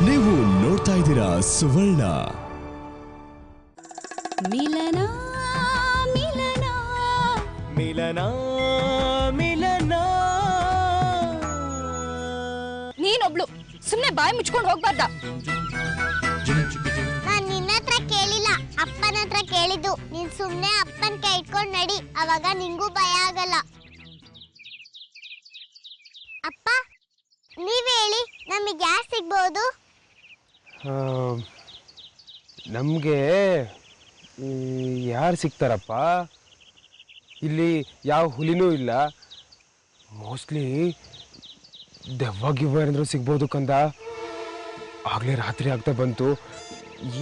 ನೀವು ನೋಡ್ತಾ ಇದ್ದೀರಾ ಸುವರ್ಣ. ಮಿಲನ ಮಿಲನ ಮಿಲನ ಮಿಲನ. ನೀನೊಬ್ಳು ಸುಮ್ನೆ ಬಾಯಿ ಮುಚ್ಕೊಂಡು ಹೋಗ್ಬಾರ್ದ. ನಾನ್ ನಿನ್ನ ಹತ್ರ ಕೇಳಿಲ್ಲ, ಅಪ್ಪನ ಹತ್ರ ಕೇಳಿದ್ದು. ನೀನ್ ಸುಮ್ನೆ ಅಪ್ಪನ್ ಕೈ ಇಟ್ಕೊಂಡ್ ನಡಿ, ಅವಾಗ ನಿಂಗೂ ಭಯ ಆಗಲ್ಲ. ಅಪ್ಪ ನೀವ್ ಹೇಳಿ, ನಮಗೆ ಯಾರು ಸಿಗ್ಬಹುದು? ನಮಗೆ ಯಾರು ಸಿಗ್ತಾರಪ್ಪ? ಇಲ್ಲಿ ಯಾವ ಹುಲಿನೂ ಇಲ್ಲ. ಮೋಸ್ಟ್ಲಿ ದೆವ್ವ ಗಿವ್ವ ಏನಾದರೂ ಸಿಗ್ಬೋದು ಕಂದ. ಆಗಲೇ ರಾತ್ರಿ ಆಗ್ತಾ ಬಂತು.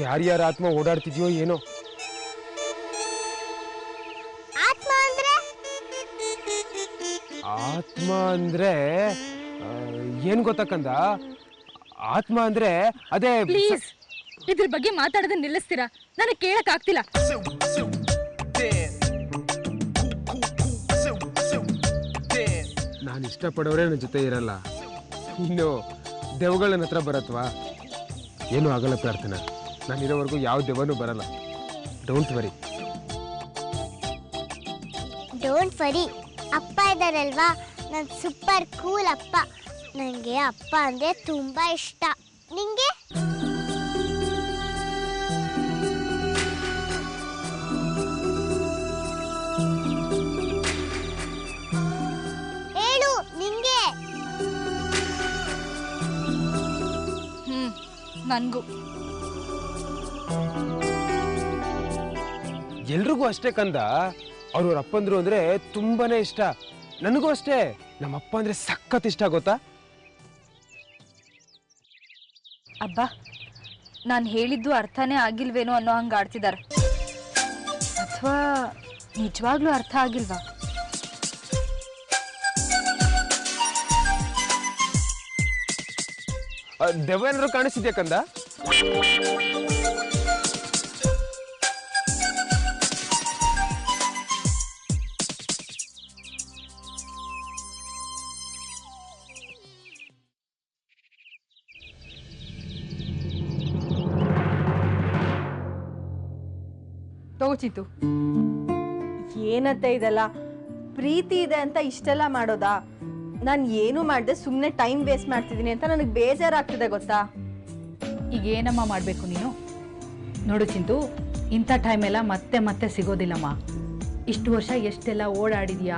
ಯಾರ್ಯಾರ ಆತ್ಮ ಓಡಾಡ್ತಿದ್ಯೋ ಏನೋ. ಆತ್ಮ ಅಂದ್ರೆ ಏನು ಗೊತ್ತಕ್ಕಂದ? ಆತ್ಮ ಅಂದ್ರೆ ಅದೇ. ಪ್ಲೀಸ್ ಇದ್ರ ಬಗ್ಗೆ ಮಾತಾಡೋದನ್ನ ನಿಲ್ಲಿಸ್ತೀರಾ? ನನಗೆ ಕೇಳಕ್ ಆಗ್ತಿಲ್ಲ. ನಾನು ಇಷ್ಟಪಡೋರೇ ನನ್ನ ಜೊತೆ ಇರಲ್ಲ, ಇನ್ನು ದೆವ್ವಗಳ ನನ್ನ ಹತ್ರ ಬರತ್ವಾ? ಏನೂ ಆಗಲ್ಲ ಪ್ರಾರ್ಥನಾ. ನಾನಿರೋವರೆಗೂ ಯಾವ ದೆವ್ವನೂ ಬರಲ್ಲ. Don't worry. Don't worry. ಅಪ್ಪ ಇದ್ದಾರಲ್ವಾ, ನನ್ ಸೂಪರ್ ಕೂಲ್ ಅಪ್ಪ. ನನಗೆ ಅಪ್ಪ ಅಂದ್ರೆ ತುಂಬಾ ಇಷ್ಟ. ನಿಂಗೆ? ಹೇಳು, ನಿಂಗೆ? ನನ್ಗೂ. ಎಲ್ರಿಗೂ ಅಷ್ಟೇ ಕಂದ. ಅವ್ರವ್ರ ಅಪ್ಪಂದ್ರು ಅಂದ್ರೆ ತುಂಬಾನೇ ಇಷ್ಟ. ನನಗೂ ಅಷ್ಟೇ. ನಮ್ಮ ಅಪ್ಪ ಅಂದ್ರೆ ಸಖತ್ ಇಷ್ಟ, ಗೊತ್ತಾ? ಅಬ್ಬಾ, ನಾನು ಹೇಳಿದ್ದು ಅರ್ಥನೇ ಆಗಿಲ್ವೇನೋ ಅನ್ನೋ ಹಂಗೆ ಆಡ್ತಿದ್ದಾರೆ. ಅಥವಾ ನಿಜವಾಗ್ಲೂ ಅರ್ಥ ಆಗಿಲ್ವಾ? ದೆವ್ವ ಏನಾದ್ರು ಕಾಣಿಸ್ತಿದ್ಯಾ ಕಂದ? ತಗೋಚಿತ್ತು. ಏನತ್ತೆ ಇದೆಲ್ಲ? ಪ್ರೀತಿ ಇದೆ ಅಂತ ಇಷ್ಟೆಲ್ಲ ಮಾಡೋದಾ? ನಾನು ಏನು ಮಾಡಿದೆ ಸುಮ್ಮನೆ ಟೈಮ್ ವೇಸ್ಟ್ ಮಾಡ್ತಿದ್ದೀನಿ ಅಂತ ನನಗೆ ಬೇಜಾರಾಗ್ತಿದೆ, ಗೊತ್ತಾ? ಈಗ ಏನಮ್ಮ ಮಾಡಬೇಕು ನೀನು? ನೋಡು ಚಿಂತು, ಇಂಥ ಟೈಮೆಲ್ಲ ಮತ್ತೆ ಮತ್ತೆ ಸಿಗೋದಿಲ್ಲಮ್ಮ. ಇಷ್ಟು ವರ್ಷ ಎಷ್ಟೆಲ್ಲ ಓಡಾಡಿದ್ಯಾ,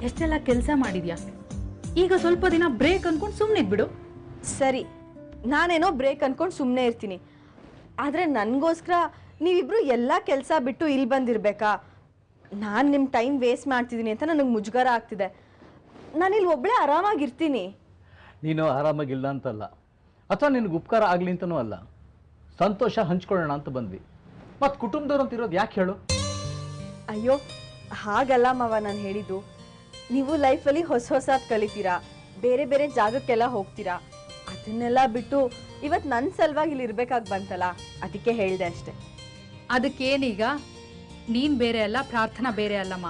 ಎಷ್ಟೆಲ್ಲ ಕೆಲಸ ಮಾಡಿದ್ಯಾ. ಈಗ ಸ್ವಲ್ಪ ದಿನ ಬ್ರೇಕ್ ಅಂದ್ಕೊಂಡು ಸುಮ್ಮನೆ ಇದ್ಬಿಡು. ಸರಿ, ನಾನೇನೋ ಬ್ರೇಕ್ ಅಂದ್ಕೊಂಡು ಸುಮ್ಮನೆ ಇರ್ತೀನಿ. ಆದರೆ ನನಗೋಸ್ಕರ ನೀವಿಬ್ರು ಎಲ್ಲ ಕೆಲಸ ಬಿಟ್ಟು ಇಲ್ಲಿ ಬಂದಿರಬೇಕಾ? ನಾನು ನಿಮ್ಮ ಟೈಮ್ ವೇಸ್ಟ್ ಮಾಡ್ತಿದ್ದೀನಿ ಅಂತ ನನಗೆ ಮುಜುಗರ ಆಗ್ತಿದೆ. ನಾನಿಲ್ಲಿ ಒಬ್ಬಳೇ ಆರಾಮಾಗಿರ್ತೀನಿ. ನೀನು ಆರಾಮಾಗಿಲ್ಲ ಅಂತಲ್ಲ, ಅಥವಾ ನಿನಗೆ ಉಪಕಾರ ಆಗಲಿ ಅಂತನೂ ಅಲ್ಲ. ಸಂತೋಷ ಹಂಚ್ಕೊಳ್ಳೋಣ ಅಂತ ಬಂದ್ವಿ. ಮತ್ತು ಕುಟುಂಬದವ್ರು ಅಂತ ಇರೋದು ಯಾಕೆ ಹೇಳು? ಅಯ್ಯೋ ಹಾಗಲ್ಲ ಮಾವ ನಾನು ಹೇಳಿದ್ದು. ನೀವು ಲೈಫಲ್ಲಿ ಹೊಸದು ಕಲಿತೀರಾ, ಬೇರೆ ಬೇರೆ ಜಾಗಕ್ಕೆಲ್ಲ ಹೋಗ್ತೀರಾ. ಅದನ್ನೆಲ್ಲ ಬಿಟ್ಟು ಇವತ್ತು ನನ್ನ ಸಲುವಾಗಿ ಇಲ್ಲಿ ಇರಬೇಕಾಗಿ ಬಂತಲ್ಲ, ಅದಕ್ಕೆ ಹೇಳಿದೆ ಅಷ್ಟೆ. ಅದಕ್ಕೇನೀಗ? ನೀನು ಬೇರೆ ಅಲ್ಲ, ಪ್ರಾರ್ಥನಾ ಬೇರೆ ಅಲ್ಲಮ್ಮ.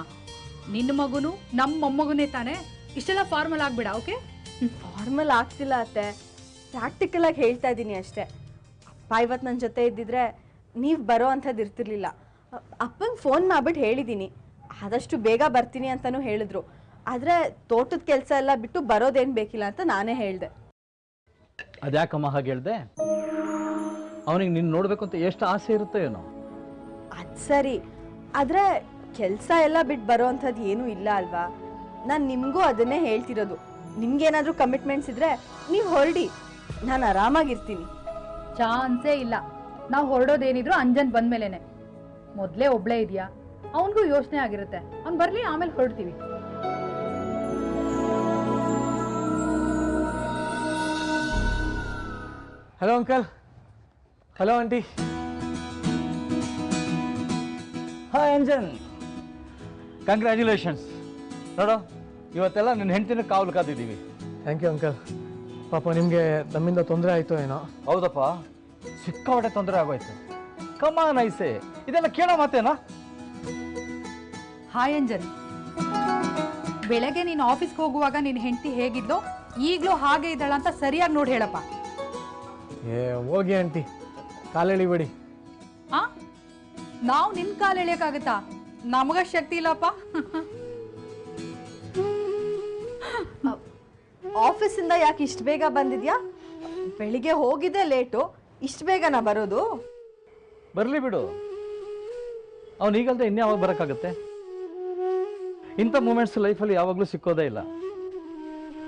ನಿನ್ನ ಮಗುನು ನಮ್ಮ ಮೊಮ್ಮಗುನೇ ತಾನೇ. ಇಷ್ಟೆಲ್ಲ ಫಾರ್ಮಲ್ ಆಗ್ಬೇಡ, ಓಕೆ? ಫಾರ್ಮಲ್ ಆಗ್ತಿಲ್ಲ ಅತ್ತೆ, ಪ್ರಾಕ್ಟಿಕಲ್ ಆಗಿ ಹೇಳ್ತಾ ಇದ್ದೀನಿ ಅಷ್ಟೇ. ಅಪ್ಪ ಇವತ್ತು ನನ್ನ ಜೊತೆ ಇದ್ದಿದ್ರೆ ನೀವು ಬರೋ ಅಂಥದ್ದು ಇರ್ತಿರ್ಲಿಲ್ಲ. ಅಪ್ಪಂಗೆ ಫೋನ್ ಮಾಡ್ಬಿಟ್ಟು ಹೇಳಿದ್ದೀನಿ, ಆದಷ್ಟು ಬೇಗ ಬರ್ತೀನಿ ಅಂತಲೂ ಹೇಳಿದ್ರು. ಆದರೆ ತೋಟದ ಕೆಲಸ ಎಲ್ಲ ಬಿಟ್ಟು ಬರೋದೇನು ಬೇಕಿಲ್ಲ ಅಂತ ನಾನೇ ಹೇಳಿದೆ. ಅದ್ಯಾಕಮ್ಮ ಹಾಗೆ ಹೇಳ್ದೆ? ಅವನಿಗೆ ನಿನ್ನ ನೋಡಬೇಕು ಅಂತ ಎಷ್ಟು ಆಸೆ ಇರುತ್ತೆ ಏನೋ. ಅದು ಸರಿ, ಆದರೆ ಕೆಲಸ ಎಲ್ಲ ಬಿಟ್ಟು ಬರೋ ಅಂಥದ್ದು ಏನೂ ಇಲ್ಲ ಅಲ್ವಾ? ನಾನು ನಿಮಗೂ ಅದನ್ನೇ ಹೇಳ್ತಿರೋದು. ನಿಮ್ಗೇನಾದರೂ ಕಮಿಟ್ಮೆಂಟ್ಸ್ ಇದ್ದರೆ ನೀವು ಹೊರಡಿ, ನಾನು ಆರಾಮಾಗಿರ್ತೀನಿ. ಚಾನ್ಸೇ ಇಲ್ಲ. ನಾವು ಹೊರಡೋದೇನಿದ್ರು ಅಂಜನ್ ಬಂದ್ಮೇಲೆನೆ. ಮೊದಲೇ ಒಬ್ಳೇ ಇದೆಯಾ, ಅವನಿಗೂ ಯೋಚನೆ ಆಗಿರುತ್ತೆ. ಅವ್ನು ಬರಲಿ, ಆಮೇಲೆ ಹೊರಡ್ತೀವಿ. Hello uncle. Hello aunty. Hi Anjan, congratulations. ನೋಡು, ಇವತ್ತೆಲ್ಲ ನಿನ್ನ ಹೆಂಡತಿನ ಕಾವಲು ಕಾದಿದ್ದೀವಿ. Thank you uncle. ಪಾಪ ನಿಮಗೆ ನಮ್ಮಿಂದ ತೊಂದರೆ ಆಯಿತು ಏನೋ? ಹೌದಪ್ಪ, ಸಿಕ್ಕಾಪಟ್ಟೆ ತೊಂದರೆ ಆಗೋಯ್ತು. ಕಮಾನ್ ಐಸೆ, ಇದೆಲ್ಲ ಕೇಳೋ ಮಾತೇನಾ? ಹಾಯ್ ಅಂಜನ್, ಬೆಳಗ್ಗೆ ನೀನು ಆಫೀಸ್ಗೆ ಹೋಗುವಾಗ ನಿನ್ನ ಹೆಂಡತಿ ಹೇಗಿದ್ಲೋ ಈಗಲೂ ಹಾಗೆ ಇದ್ದಾಳ ಅಂತ ಸರಿಯಾಗಿ ನೋಡಿ ಹೇಳಪ್ಪ. ಹೋಗಿ ಆಂಟಿ, ಕಾಲೆಳಿಬೇಡಿ. ಆ ನಾವು ನಿನ್ನ ಕಾಲು ಎಳೆಯೋಕ್ಕಾಗತ್ತಾ? ನಮಗ ಶಕ್ತಿ ಇಲ್ಲಪ್ಪ. ಆಫೀಸಿಂದ ಯಾಕೆ ಇಷ್ಟು ಬೇಗ ಬಂದಿದ್ಯಾ? ಬೆಳಿಗ್ಗೆ ಹೋಗಿದ್ದೆ ಲೇಟು, ಇಷ್ಟು ಬೇಗನಾ ಬರೋದು? ಬರಲಿ ಬಿಡು, ಅವನು ಈಗಲ್ದೆ ಇನ್ಯಾವಾಗ ಬರೋಕ್ಕಾಗತ್ತೆ? ಇಂಥ ಮೂಮೆಂಟ್ಸ್ ಲೈಫಲ್ಲಿ ಯಾವಾಗಲೂ ಸಿಕ್ಕೋದೇ ಇಲ್ಲ.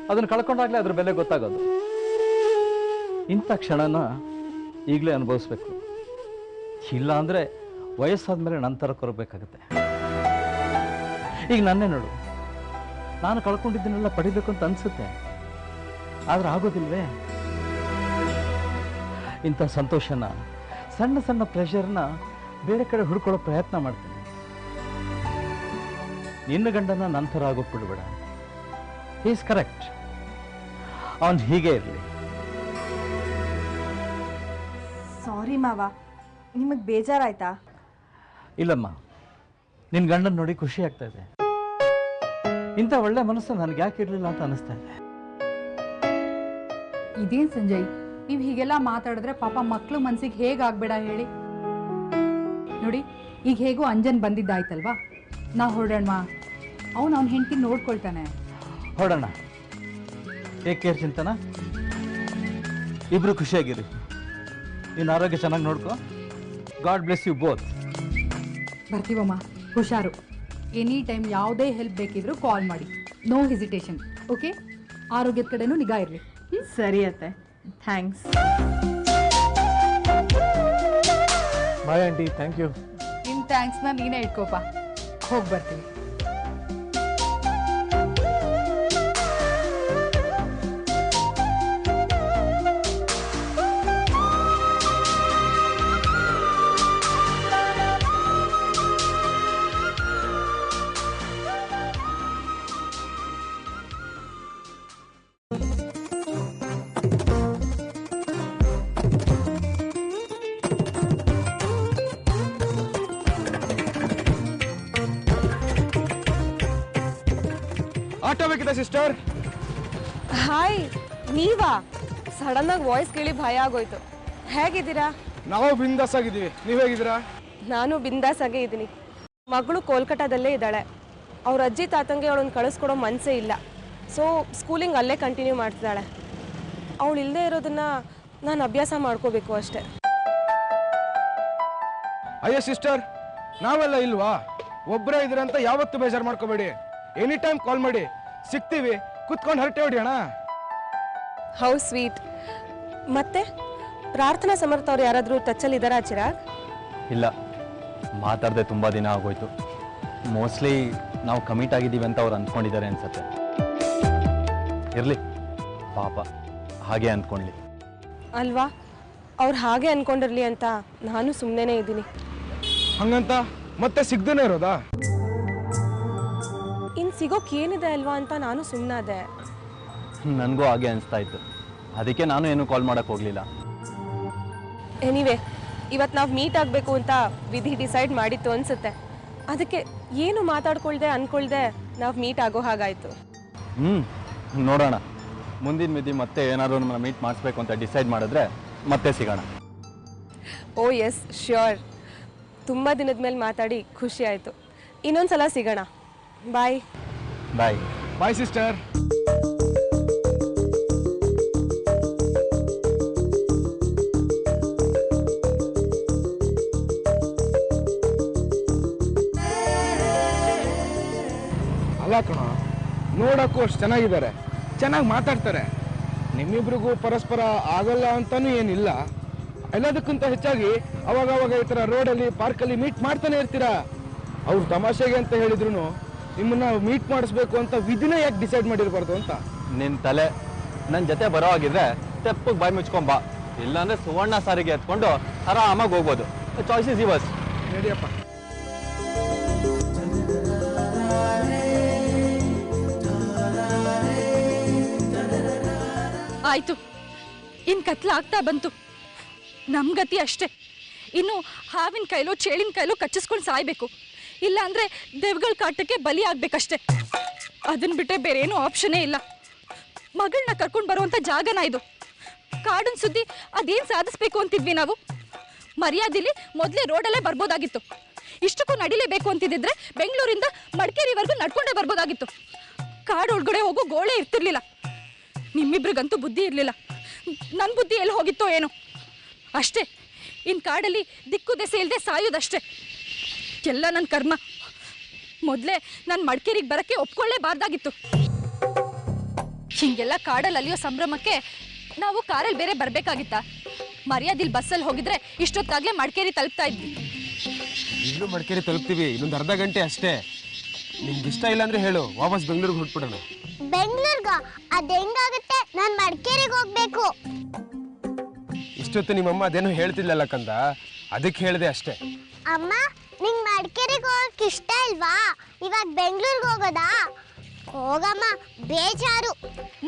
ಅದನ್ನು ಕಳ್ಕೊಂಡಾಗಲೇ ಅದ್ರ ಬೆಲೆ ಗೊತ್ತಾಗೋದು. ಇಂಥ ಕ್ಷಣನ ಈಗಲೇ ಅನುಭವಿಸ್ಬೇಕು. ಇಲ್ಲ ಅಂದರೆ ವಯಸ್ಸಾದ್ಮೇಲೆ ನಂತರ ಕೊರಬೇಕಾಗತ್ತೆ. ಈಗ ನನ್ನೇ ನೋಡು, ನಾನು ಕಳ್ಕೊಂಡಿದ್ದನ್ನೆಲ್ಲ ಪಡಿಬೇಕು ಅಂತ ಅನಿಸುತ್ತೆ, ಆದ್ರೆ ಆಗೋದಿಲ್ವೇ? ಇಂಥ ಸಂತೋಷನ, ಸಣ್ಣ ಸಣ್ಣ ಪ್ರೆಷರ್ನ ಬೇರೆ ಕಡೆ ಹುಡ್ಕೊಳ್ಳೋ ಪ್ರಯತ್ನ ಮಾಡ್ತೀನಿ. ನಿನ್ನ ಗಂಡನ ನಂತರ ಆಗೋಗ್ಬಿಡ್ಬೇಡ. ಈಸ್ ಕರೆಕ್ಟ್, ಅವನು ಹೀಗೆ ಇರಲಿ. ಸಾರಿ ಮಾವ, ನಿಮಗೆ ಬೇಜಾರಾಯ್ತಾ? ಇಲ್ಲಮ್ಮ, ನಿನ್ನ ಗಂಡನ ನೋಡಿ ಖುಷಿ ಆಗ್ತಾ ಇದೆ. ಇಂಥ ಒಳ್ಳೆ ಮನಸ್ಸು ನನಗೆ ಯಾಕೆ ಇರಲಿಲ್ಲ ಅಂತ ಅನಿಸ್ತಾ ಇದೆ. ಇದೇನು ಸಂಜಯ್, ನೀವು ಹೀಗೆಲ್ಲ ಮಾತಾಡಿದ್ರೆ ಪಾಪ ಮಕ್ಕಳು ಮನ್ಸಿಗೆ ಹೇಗಾಗಬೇಡ ಹೇಳಿ. ನೋಡಿ, ಈಗ ಹೇಗೋ ಅಂಜನ್ ಬಂದಿದ್ದಾಯ್ತಲ್ವಾ, ನಾವು ಹೊರಡೋಣ. ಅವನ ಹೆಂಡತಿ ನೋಡ್ಕೊಳ್ತಾನೆ. ಹೊರಡೋಣ. ಟೇಕ್ ಕೇರ್ ಚಿಂತನ. ಇಬ್ರು ಖುಷಿಯಾಗಿರಿ. ನಿನ್ನ ಆರೋಗ್ಯ ಚೆನ್ನಾಗಿ ನೋಡ್ಕೊ. God bless you both. ಬರ್ತೀವಮ್ಮ, ಹುಷಾರು. ಎನಿ ಟೈಮ್ ಯಾವುದೇ ಹೆಲ್ಪ್ ಬೇಕಿದ್ರೂ ಕಾಲ್ ಮಾಡಿ. No hesitation. ಓಕೆ? ಆರೋಗ್ಯದ ಕಡೆನೂ ನಿಗಾ ಇರಲಿ. ಸರಿ ಅತ್ತೆ, thanks. Bye aunty, thank you. ನಿಮ್ಮ ಥ್ಯಾಂಕ್ಸ್ನ ನೀನೇ ಇಟ್ಕೋಪ. ಹೋಗಿ ಬರ್ತೀವಿ. ಆಟೋ ಬೇಕಿದೆ ಸಿಸ್ಟರ್? ಹಾಯ್, ನೀವಾ? ಸಡನ್ ಆಗಿ ವಾಯ್ಸ್ ಕೇಳಿ ಭಯ ಆಗೋಯ್ತು. ಹೇಗಿದ್ದೀರಾ? ನಾವು ಬಿಂದಾಸ್ ಆಗಿದ್ದೀವಿ, ನೀವು ಹೇಗಿದ್ದೀರಾ? ನಾನು ಬಿಂದಾಸ್ ಆಗೇ ಇದ್ದೀನಿ. ಮಗಳು ಕೋಲ್ಕತ್ತಾದಲ್ಲೇ ಇದ್ದಾಳೆ. ಅವ್ರ ಅಜ್ಜಿ ತಾತಂಗೆ ಅವಳನ್ನ ಕಳಿಸ್ಕೊಡೋ ಮನಸ್ಸೇ ಇಲ್ಲ. ಸೊ ಸ್ಕೂಲಿಂಗ್ ಅಲ್ಲೇ ಕಂಟಿನ್ಯೂ ಮಾಡ್ತಿದ್ದಾಳೆ. ಅವಳು ಇಲ್ಲದೆ ಇರೋದನ್ನ ನಾನು ಅಭ್ಯಾಸ ಮಾಡ್ಕೋಬೇಕು ಅಷ್ಟೆ. ಅಯ್ಯೋ ಸಿಸ್ಟರ್, ನಾವೆಲ್ಲ ಇಲ್ವಾ? ಒಬ್ಬರೇ ಇದ್ದೀರಾ ಅಂತ ಯಾವತ್ತೂ ಬೇಜಾರು ಮಾಡ್ಕೋಬೇಡಿ. ಎನಿ ಟೈಮ್ ಕಾಲ್ ಮಾಡಿ, ಸಿಗ್ತೀವಿ. ಕುತ್ಕೊಂಡು ಹರಟೆ ಹೊಡಿಯೋಣ. How sweet. ಮತ್ತೆ ಪ್ರಾರ್ಥನಾ ಸಮರ್ಥ ಅವ್ರು ಯಾರಾದರೂ ಟಚ್ಚಲ್ಲಿ ಇದ್ದಾರಾ ಚಿರಾಗ್? ಇಲ್ಲ, ಮಾತಾಡದೆ ತುಂಬ ದಿನ ಆಗೋಯ್ತು. ಮೋಸ್ಟ್ಲಿ ನಾವು ಕಮಿಟ್ ಆಗಿದ್ದೀವಿ ಅಂತ ಅವ್ರು ಅಂದ್ಕೊಂಡಿದ್ದಾರೆ ಅನ್ಸತ್ತೆ. ಇರಲಿ ಪಾಪ, ಹಾಗೆ ಅಂದ್ಕೊಳ್ಳಿ. ಅಲ್ವಾ, ಅವ್ರು ಹಾಗೆ ಅನ್ಕೊಂಡಿರ್ಲಿ ಅಂತ ನಾನು ಸುಮ್ಮನೆ ಇದ್ದೀನಿ. ಹಂಗಂತ ಮತ್ತೆ ಸಿಗ್ದೇನೆ ಇರೋದಾ? ಇನ್ನು ಸಿಗೋಕೆ ಏನಿದೆ ಅಲ್ವಾ ಅಂತ ನಾನು ಸುಮ್ಮನಾದೆ. ನನಗೂ ಹಾಗೆ ಅನಿಸ್ತಾ ಇತ್ತು, ಅದಕ್ಕೆ ನಾನು ಏನು ಕಾಲ್ ಮಾಡೋಕ್ಕೆ ಹೋಗಲಿಲ್ಲ. ಎನಿವೆ, ಇವತ್ತು ನಾವು ಮೀಟ್ ಆಗಬೇಕು ಅಂತ ವಿಧಿ ಡಿಸೈಡ್ ಮಾಡಿತ್ತು ಅನ್ಸುತ್ತೆ. ಅದಕ್ಕೆ ಏನು ಮಾತಾಡ್ಕೊಳ್ದೆ ಅನ್ಕೊಳ್ದೆ ನಾವು ಮೀಟ್ ಆಗೋ ಹಾಗಾಯಿತು. ನೋಡೋಣ, ಮುಂದಿನ ಮಿತಿ ಮತ್ತೆ ಏನಾದರೂ ನಮ್ಮನ್ನ ಮೀಟ್ ಮಾಡಿಸ್ಬೇಕು ಅಂತ ಡಿಸೈಡ್ ಮಾಡಿದ್ರೆ ಮತ್ತೆ ಸಿಗೋಣ. Oh yes, sure. ತುಂಬ ದಿನದ ಮೇಲೆ ಮಾತಾಡಿ ಖುಷಿ ಆಯಿತು. ಇನ್ನೊಂದ್ಸಲ ಸಿಗೋಣ. ಬಾಯ್. ಬಾಯ್. Bye sister. ಅಲ್ಲ ಕಣ, ನೋಡಕ್ಕೂ ಅಷ್ಟು ಚೆನ್ನಾಗಿದ್ದಾರೆ, ಚೆನ್ನಾಗಿ ಮಾತಾಡ್ತಾರೆ. ನಿಮ್ಮಿಬ್ರಿಗೂ ಪರಸ್ಪರ ಆಗಲ್ಲ ಅಂತಾನೂ ಏನಿಲ್ಲ. ಎಲ್ಲದಕ್ಕಿಂತ ಹೆಚ್ಚಾಗಿ ಅವಾಗ ಈ ಥರ ರೋಡಲ್ಲಿ, ಪಾರ್ಕಲ್ಲಿ ಮೀಟ್ ಮಾಡ್ತಾನೆ ಇರ್ತೀರಾ. ಅವ್ರು ತಮಾಷೆಗೆ ಅಂತ ಹೇಳಿದ್ರು ನಿಮ್ಮನ್ನ ಮೀಟ್ ಮಾಡಿಸ್ಬೇಕು ಅಂತ ವಿಧಿನೇ ಯಾಕೆ ಡಿಸೈಡ್ ಮಾಡಿರಬಾರ್ದು ಅಂತ. ನಿನ್ನ ತಲೆ ನನ್ನ ಜೊತೆ ಬರೋ ಆಗಿದ್ರೆ ತೆಪ್ಪಗೆ ಬಾಯಿ ಮುಚ್ಕೊಂಬಾ, ಇಲ್ಲಾಂದ್ರೆ ಸುವರ್ಣ ಸಾರಿಗೆ ಎತ್ಕೊಂಡು ಆರಾಮಾಗಿ ಹೋಗ್ಬೋದು. Choice is yours. ನಡಿಯಪ್ಪ. ಆಯ್ತು, ಇನ್ ಕತ್ಲ ಆಗ್ತಾ ಬಂತು. ನಮ್ ಗತಿ ಅಷ್ಟೇ. ಇನ್ನು ಹಾವಿನ ಕೈಲೋ ಚೇಳಿನ ಕೈಲೋ ಕಚ್ಚಿಸ್ಕೊಂಡು ಸಾಯ್ಬೇಕು. ಇಲ್ಲ ಅಂದ್ರೆ ದೇವ್ಗಳ ಕಾಟಕ್ಕೆ ಬಲಿ ಆಗ್ಬೇಕಷ್ಟೆ. ಅದನ್ನ ಬಿಟ್ಟರೆ ಬೇರೆ ಏನೂ ಆಪ್ಷನ್ನೇ ಇಲ್ಲ. ಮಗಳನ್ನ ಕರ್ಕೊಂಡು ಬರುವಂತ ಜಾಗನ ಇದು. ಕಾಡಿನ ಸುದ್ದಿ ಅದೇನು ಸಾಧಿಸ್ಬೇಕು ಅಂತಿದ್ವಿ ನಾವು. ಮರ್ಯಾದಿಲಿ ಮೊದಲೇ ರೋಡಲ್ಲೇ ಬರ್ಬೋದಾಗಿತ್ತು. ಇಷ್ಟಕ್ಕೂ ನಡಿಲೇಬೇಕು ಅಂತಿದ್ದಿದ್ರೆ ಬೆಂಗಳೂರಿಂದ ಮಡಿಕೇರಿವರೆಗೂ ನಡ್ಕೊಂಡೇ ಬರ್ಬೋದಾಗಿತ್ತು. ಕಾಡು ಒಳಗಡೆ ಹೋಗೋ ಗೋಳೆ ಇರ್ತಿರ್ಲಿಲ್ಲ. ನಿಮ್ಮಿಬ್ರಿಗಂತೂ ಬುದ್ಧಿ ಇರಲಿಲ್ಲ. ನನ್ನ ಬುದ್ಧಿ ಎಲ್ಲಿ ಹೋಗಿತ್ತೋ ಏನೋ. ಅಷ್ಟೇ, ಇನ್ನು ಕಾಡಲ್ಲಿ ದಿಕ್ಕು ದೆಸೆ ಇಲ್ಲದೆ ಸಾಯೋದಷ್ಟೇ. ಎಲ್ಲ ನನ್ನ ಕರ್ಮ. ಮೊದಲೇ ನಾನು ಮಡಿಕೇರಿಗೆ ಬರೋಕ್ಕೆ ಒಪ್ಕೊಳ್ಳೇಬಾರ್ದಾಗಿತ್ತು. ಹೀಗೆಲ್ಲ ಕಾಡಲ್ಲಿ ಅಲಿಯೋ ಸಂಭ್ರಮಕ್ಕೆ ನಾವು ಕಾರಲ್ಲಿ ಬೇರೆ ಬರಬೇಕಾಗಿತ್ತಾ? ಮರ್ಯಾದಿಲ್ ಬಸ್ಸಲ್ಲಿ ಹೋಗಿದ್ರೆ ಇಷ್ಟೊತ್ತಾಗಲೇ ಮಡಿಕೇರಿ ತಲುಪ್ತಾ ಇದ್ವಿ. ಇಲ್ಲೂ ಮಡಿಕೇರಿ ತಲುಪ್ತೀವಿ, ಇನ್ನೊಂದು ಅರ್ಧ ಗಂಟೆ ಅಷ್ಟೇ. ನಿಮ್ಗೆ ಇಷ್ಟ ಇಲ್ಲ ಅಂದ್ರೆ ಹೇಳು, ವಾಪಸ್ ಬೆಂಗಳೂರಿಗೆ ಹೊರಟ್ಬಿಡೋಣ. ಬೆಂಗಳೂರ್ಗ ಅದ್ ಹೆಂಗಾಗುತ್ತೆ? ನಾನ್ ಮಡಿಕೇರಿಗೆ ಹೋಗ್ಬೇಕು. ಇಷ್ಟೊತ್ತು ನಿಮ್ಮಮ್ಮ ಅದೇನೋ ಹೇಳ್ತಿಲ್ಲಲ್ಲ ಕಂದ, ಅದಕ್ಕೆ ಹೇಳಿದೆ ಅಷ್ಟೇ. ಅಮ್ಮ, ನಿಂಗ್ ಮಡಿಕೇರಿಗೆ ಹೋಗಕ್ ಇಷ್ಟ ಇಲ್ವಾ? ಇವಾಗ ಬೆಂಗಳೂರಿಗೆ ಹೋಗೋದಾ? ಹೋಗಮ್ಮ, ಬೇಜಾರು.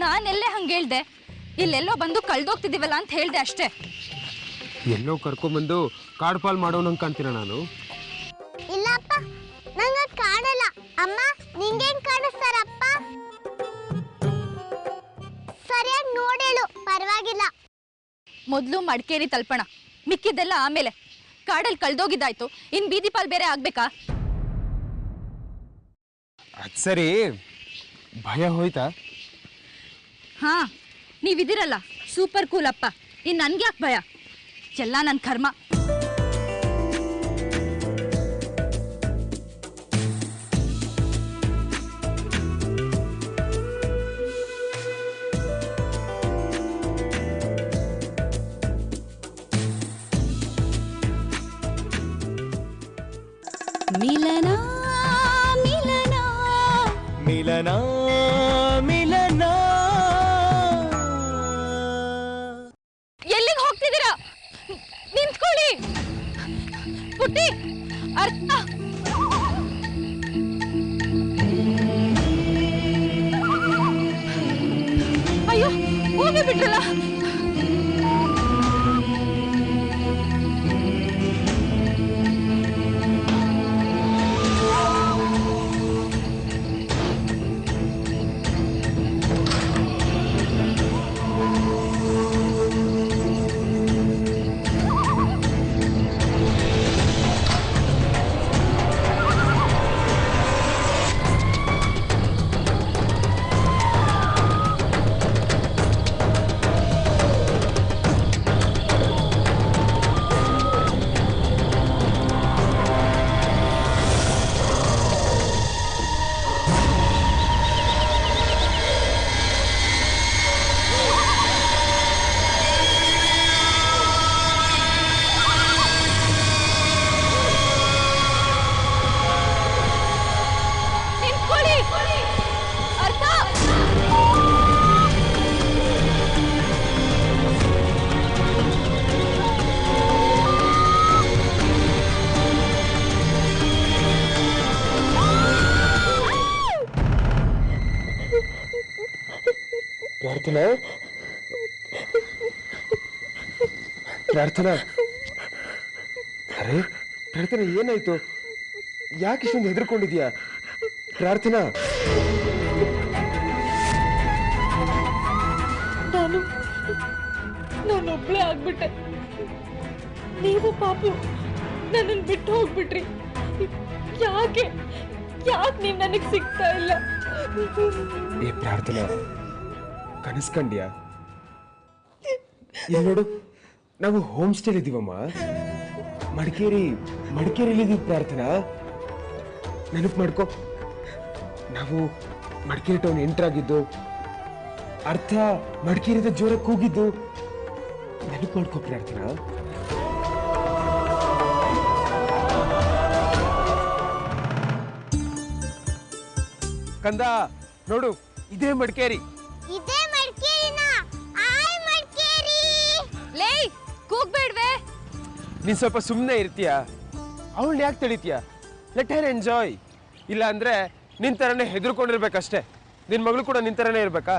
ನಾನೆಲ್ಲೇ ಹಂಗೆ ಹೇಳ್ದೆ? ಇಲ್ಲೆಲ್ಲೋ ಬಂದು ಕಳ್ದೋಗ್ತಿದ್ದೀವಲ್ಲ ಅಂತ ಹೇಳ್ದೆ ಅಷ್ಟೇ. ಎಲ್ಲೋ ಕರ್ಕೊಂಡ್ಬಂದು ಕಾಡು ಪಾಲ್ ಮಾಡೋನು ಅಂತೀರ ನಾನು? ಇಲ್ಲಪ್ಪ, ನಂಗ ಕಾಣಲ್ಲ. ಅಮ್ಮ, ನಿಂಗೇನ್ ಕಾಣಿಸ್ತಾರಪ್ಪ? ಸರಿಯಾಗಿ ನೋಡೇಳು, ಪರವಾಗಿಲ್ಲ. ಮೊದಲು ಮಡಿಕೇರಿ ತಲುಪೋಣ, ಮಿಕ್ಕಿದ್ದೆಲ್ಲ ಆಮೇಲೆ. ಕಾಡಲ್ಲಿ ಕಳ್ದೋಗಿದ್ದಾಯ್ತು, ಇನ್ ಬೀದಿ ಪಾಲ್ ಬೇರೆ ಆಗ್ಬೇಕಾ? ಅದ್ ಸರಿ, ಭಯ ಹೋಯ್ತಾ? ಹಾ, ನೀವಿದಿರಲ್ಲ ಸೂಪರ್ ಕೂಲ್ ಅಪ್ಪ. ಇನ್ ನನ್ಗ್ಯಾಕೆ ಭಯ? ಎಲ್ಲ ನನ್ನ ಕರ್ಮ. ಮಿಲನ ಮಿಲನ ಮಿಲನ ಮಿಲನ. ಎಲ್ಲಿಗೆ ಹೋಗ್ತಿದ್ದೀರಾ? ನಿಂತ್ಕೊಳ್ಳಿ. ಪುಟ್ಟಿ, ಅರ್ಥ. ಅಯ್ಯೋ, ಹೋಗಿ ಬಿಟ್ರಲ್ಲ. ಪ್ರಾರ್ಥನಾ, ಪ್ರಾರ್ಥನಾ, ಅರೆ ಪ್ರಾರ್ಥನಾ, ಏನಾಯ್ತು? ಯಾಕೆ ಇಷ್ಟೊಂದು ಹೆದರ್ಕೊಂಡಿದ್ಯಾ? ಪ್ರಾರ್ಥನಾ, ನಾನೊಬ್ಳೇ ಆಗ್ಬಿಟ್ಟೆ. ನೀವು ಪಾಪು ನನ್ನನ್ನು ಬಿಟ್ಟು ಹೋಗ್ಬಿಟ್ರಿ. ಯಾಕೆ ನೀವ್ ನನಗೆ ಸಿಗ್ತಾ ಇಲ್ಲ? ಏ ಪ್ರಾರ್ಥನಾ, ಕನಸ್ಕಂಡ್ಯಾ? ಇಲ್ಲಿ ನೋಡು, ನಾವು ಹೋಮ್ ಸ್ಟೇಲ್ ಇದ್ದೀವಮ್ಮ. ಮಡಿಕೇರಿಲಿದ್ದೀವಿ ಪ್ರಾರ್ಥನಾ. ನೆನಪು ಮಾಡ್ಕೊ, ನಾವು ಮಡಿಕೇರಿ ಟೌನ್ ಎಂಟರ್ ಆಗಿದ್ದು, ಅರ್ಥ ಮಡಿಕೇರಿದ ಜೋರ ಕೂಗಿದ್ದು. ನೆನಪು ಮಾಡ್ಕೊ ಪ್ರಾರ್ಥನಾ. ಕಂದ ನೋಡು, ಇದೇ ಮಡಿಕೇರಿ. ಇದೇ ಮಡಿಕೇರಿನಾ? ಆಯ್ ಮಡಿಕೇರಿ. ಲೇ, ಕೂಗ್ಬೇಡ್ವೆ. ನೀನ್ ಸ್ವಲ್ಪ ಸುಮ್ಮನೆ ಇರ್ತೀಯ? ಅವಳನ್ನ ಯಾಕೆ ತಡೀತೀಯ? ಲೆಟ್ ಹರ್ ಎಂಜಾಯ್. ಇಲ್ಲ ಅಂದ್ರೆ ನಿನ್ ತರನೇ ಹೆದರ್ಕೊಂಡಿರ್ಬೇಕಷ್ಟೇ. ನಿನ್ ಮಗಳು ಕೂಡ ನಿನ್ ತರನೇ ಇರ್ಬೇಕಾ?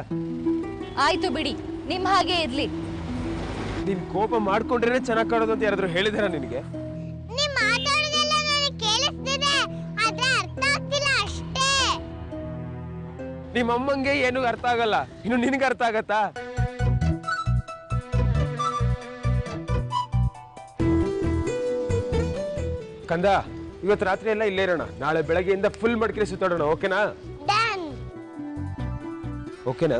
ಆಯ್ತು ಬಿಡಿ, ನಿಮ್ ಹಾಗೆ ಇರ್ಲಿ. ನೀನ್ ಕೋಪ ಮಾಡ್ಕೊಂಡ್ರೇನೆ ಚೆನ್ನಾಗಿ ಕಾಣೋದು ಅಂತ ಯಾರಾದ್ರೂ ಹೇಳಿದಾರ ನಿನಗೆ? ನೀ ಮಾತಾಡೋದೆಲ್ಲ ನನಗೆ ಕೇಳಿಸ್ತಿದೆ. ನಿಮ್ಮ ಅಮ್ಮಂಗೆ ಏನು ಅರ್ಥ ಆಗಲ್ಲ, ಇನ್ನು ನಿನಗೆ ಅರ್ಥ ಆಗತ್ತಾ? ಕಂದ, ಇವತ್ತು ರಾತ್ರಿ ಎಲ್ಲ ಇಲ್ಲೇ ಇರೋಣ. ನಾಳೆ ಬೆಳಗ್ಗೆಯಿಂದ ಫುಲ್ ಮಡಿಕೆರೆ ಸುತ್ತಾಡೋಣ. ಓಕೆನಾ? ಓಕೆನಾ?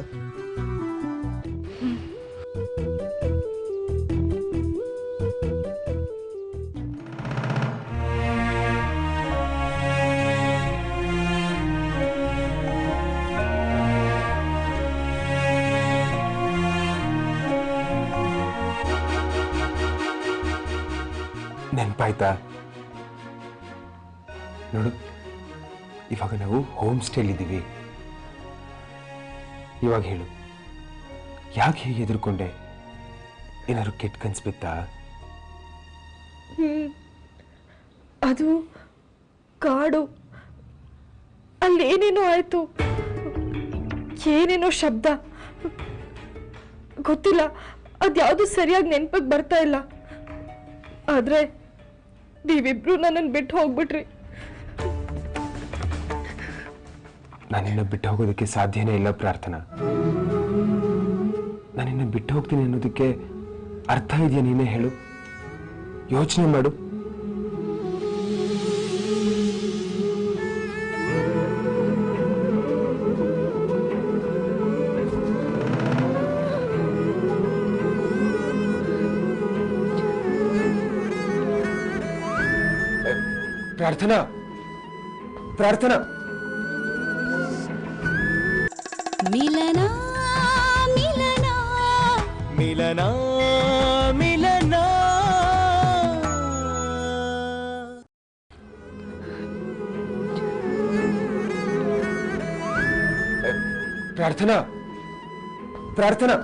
ನೆನಪಾಯ್ತಾ? ನೋಡು, ಇವಾಗ ನಾವು ಹೋಮ್ ಸ್ಟೇಲಿದ್ದೀವಿ. ಇವಾಗ ಹೇಳು, ಯಾಕೆ ಹೀಗೆ ಎದುರ್ಕೊಂಡೆ? ಏನಾದ್ರು ಕೆಟ್ಟ ಕನ್ಸು ಬಿತ್ತಾ? ಅದು ಕಾಡು, ಅಲ್ಲಿ ಏನೇನೋ ಆಯ್ತು, ಏನೇನೋ ಶಬ್ದ, ಗೊತ್ತಿಲ್ಲ, ಅದ್ಯಾವುದು ಸರಿಯಾಗಿ ನೆನಪಿಗೆ ಬರ್ತಾ ಇಲ್ಲ. ಆದ್ರೆ ನೀವಿಬ್ರು ನನ್ನನ್ನು ಬಿಟ್ಟು ಹೋಗ್ಬಿಟ್ರಿ. ನಾನಿನ್ನ ಬಿಟ್ಟು ಹೋಗೋದಕ್ಕೆ ಸಾಧ್ಯನೇ ಇಲ್ಲ ಪ್ರಾರ್ಥನಾ. ನಾನಿನ್ನ ಬಿಟ್ಟು ಹೋಗ್ತೀನಿ ಅನ್ನೋದಕ್ಕೆ ಅರ್ಥ ಇದೆಯಾ? ನೀನೇ ಹೇಳು, ಯೋಚನೆ ಮಾಡು. ಪ್ರಾರ್ಥನಾ, ಪ್ರಾರ್ಥನಾ, ಮಿಲನ ಮಿಲನ ಮಿಲನ ಮಿಲನ. ಪ್ರಾರ್ಥನಾ, ಪ್ರಾರ್ಥನಾ,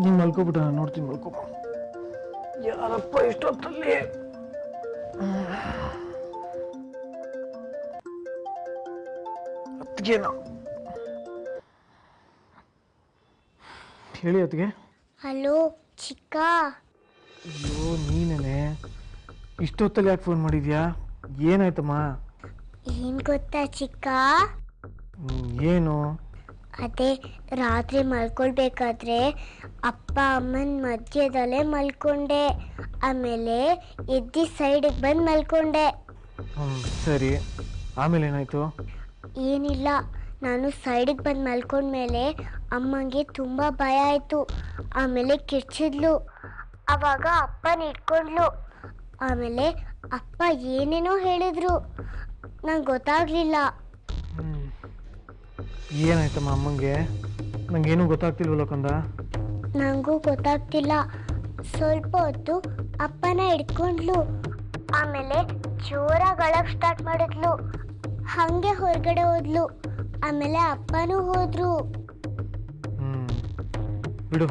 ನೀನು ಮಲ್ಕೋಬಿಟ್ಟ, ನಾನು ನೋಡ್ತೀನಿ. ಮಲ್ಕೋ. ಯಾರಪ್ಪ ಇಷ್ಟೊತ್ತಲ್ಲಿ? ಅತ್ತಿಗೆನಾ? ಹೇಳಿ ಅತ್ತಿಗೆ. ಹಲೋ ಚಿಕ್ಕ. ಅಯ್ಯೋ ನೀನೇನೆ, ಇಷ್ಟೊತ್ತಲ್ಲಿ ಯಾಕೆ ಫೋನ್ ಮಾಡಿದ್ಯಾ? ಏನಾಯ್ತಮ್ಮ? ಏನ್ ಗೊತ್ತಾ ಚಿಕ್ಕ? ಏನು? ಅದೇ ರಾತ್ರಿ ಮಲ್ಕೊಳ್ಬೇಕಾದ್ರೆ ಅಪ್ಪ ಅಮ್ಮನ ಮಧ್ಯದಲ್ಲೇ ಮಲ್ಕೊಂಡೆ. ಆಮೇಲೆ ಎದ್ದಿ ಸೈಡಿಗೆ ಬಂದು ಮಲ್ಕೊಂಡೆ. ಸರಿ, ಆಮೇಲೆ ಏನಾಯ್ತು? ಏನಿಲ್ಲ, ನಾನು ಸೈಡಿಗೆ ಬಂದು ಮಲ್ಕೊಂಡ್ಮೇಲೆ ಅಮ್ಮಂಗೆ ತುಂಬ ಭಯ ಆಯಿತು. ಆಮೇಲೆ ಕಿರ್ಚಿದ್ಲು. ಆವಾಗ ಅಪ್ಪನ ಇಟ್ಕೊಂಡ್ಲು. ಆಮೇಲೆ ಅಪ್ಪ ಏನೇನೋ ಹೇಳಿದ್ರು, ನಂಗೆ ಗೊತ್ತಾಗಲಿಲ್ಲ. ಏನಾಯ್ತಮ್ಮ ಅಮ್ಮಂಗೆ? ನಂಗೇನು ಗೊತ್ತಾಗ್ತಿಲ್ವಲ್ಲ ಕಂದ. ನನಗೂ ಗೊತ್ತಾಗ್ತಿಲ್ಲ. ಸ್ವಲ್ಪ ಹೊತ್ತು ಅಪ್ಪನ ಹಿಡ್ಕೊಂಡ್ಲು. ಆಮೇಲೆ ಜೋರಾಗಿ ಅಳಕ್ ಸ್ಟಾರ್ಟ್ ಮಾಡಿದ್ಲು. ಹಾಗೆ ಹೊರಗಡೆ ಹೋದ್ಲು. ಆಮೇಲೆ ಅಪ್ಪನೂ ಹೋದ್ರು. ಬಿಡು,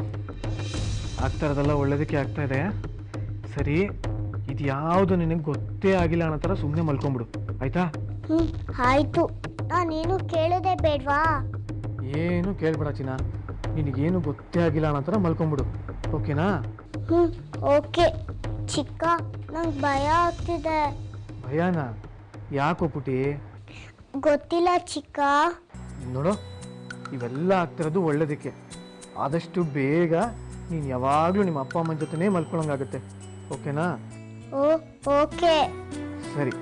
ಆಗ್ತಾ ಇರೋದೆಲ್ಲ ಒಳ್ಳೇದಕ್ಕೆ ಆಗ್ತಾ ಇದೆ. ಸರಿ, ಇದು ಯಾವುದು ನಿನಗೆ ಗೊತ್ತೇ ಆಗಿಲ್ಲ ಅನ್ನೋ ಥರ ಸುಮ್ಮನೆ ಮಲ್ಕೊಂಬಿಡು, ಆಯ್ತಾ? ಆಯ್ತು. ನಾನೇನು ಕೇಳೋದೇ ಬೇಡ್ವಾ? ಏನು ಕೇಳ್ಬೇಡ ಚಿನ್ನ, ನಿನಗೇನು ಗೊತ್ತೇ ಆಗಿಲ್ಲ ಅನ್ನೋ ಥರ ಮಲ್ಕೊಂಬಿಡು, ಓಕೆನಾ? ಓಕೆ ಚಿಕ್ಕ. ನಂಗೆ ಭಯ ಆಗ್ತಿದೆ. ಭಯನಾ? ಯಾಕೋ ಪುಟಿ? ಗೊತ್ತಿಲ್ಲ ಚಿಕ್ಕ. ನೋಡು, ಇವೆಲ್ಲ ಆಗ್ತಿರೋದು ಒಳ್ಳೇದಕ್ಕೆ. ಆದಷ್ಟು ಬೇಗ ನೀನು ಯಾವಾಗಲೂ ನಿಮ್ಮ ಅಪ್ಪ ಅಮ್ಮನ ಜೊತೆನೇ ಮಲ್ಕೊಳಂಗಾಗುತ್ತೆ, ಓಕೆನಾ? ಓಕೆ. ಸರಿ,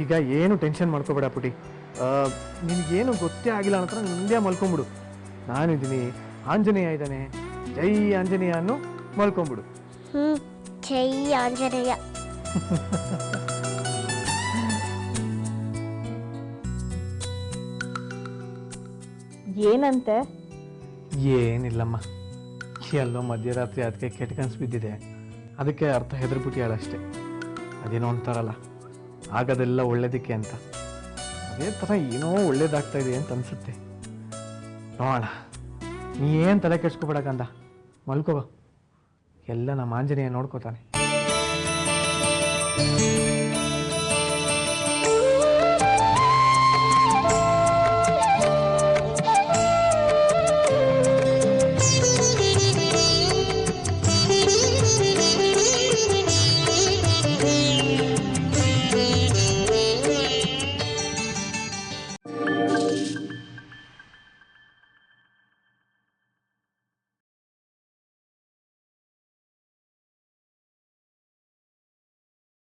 ಈಗ ಏನು ಟೆನ್ಷನ್ ಮಾಡ್ಕೋಬೇಡ ಪುಟಿ. ನಿನಗೇನು ಗೊತ್ತೇ ಆಗಿಲ್ಲ ಅನ್ನೋ ಥರ ನಿಂದೇ ಮಲ್ಕೊಂಬಿಡು. ನಾನಿದ್ದೀನಿ, ಆಂಜನೇಯ ಇದ್ದಾನೆ, ಜೈ ಆಂಜನೇಯ ಅನ್ನು ಮಲ್ಕೊಂಬಿಡು. ಜೈ ಆಂಜನೇಯ. ಏನಂತೆ? ಏನಿಲ್ಲಮ್ಮ, ಎಲ್ಲೋ ಮಧ್ಯರಾತ್ರಿ ಅದಕ್ಕೆ ಕೆಟ್ಟ ಕನ್ಸು ಬಿದ್ದಿದೆ, ಅದಕ್ಕೆ ಅರ್ಥ ಹೆದರ್ಬಿಟ್ಟಿಯಾಳಷ್ಟೆ. ಅದೇನೋ ಅಂತಾರಲ್ಲ, ಆಗೋದೆಲ್ಲ ಒಳ್ಳೇದಕ್ಕೆ ಅಂತ. ಅದೇ ಥರ ಏನೋ ಒಳ್ಳೇದಾಗ್ತಾ ಇದೆ ಅಂತ ಅನಿಸುತ್ತೆ. ನೋಡೋಣ, ನೀ ಏನು ತಲೆ ಕೆಡ್ಸ್ಕೊಬೇಡಕ್ಕಂದ, ಮಲ್ಕೋ. ಎಲ್ಲ ನಮ್ಮ ಆಂಜನೇಯ ನೋಡ್ಕೋತಾನೆ.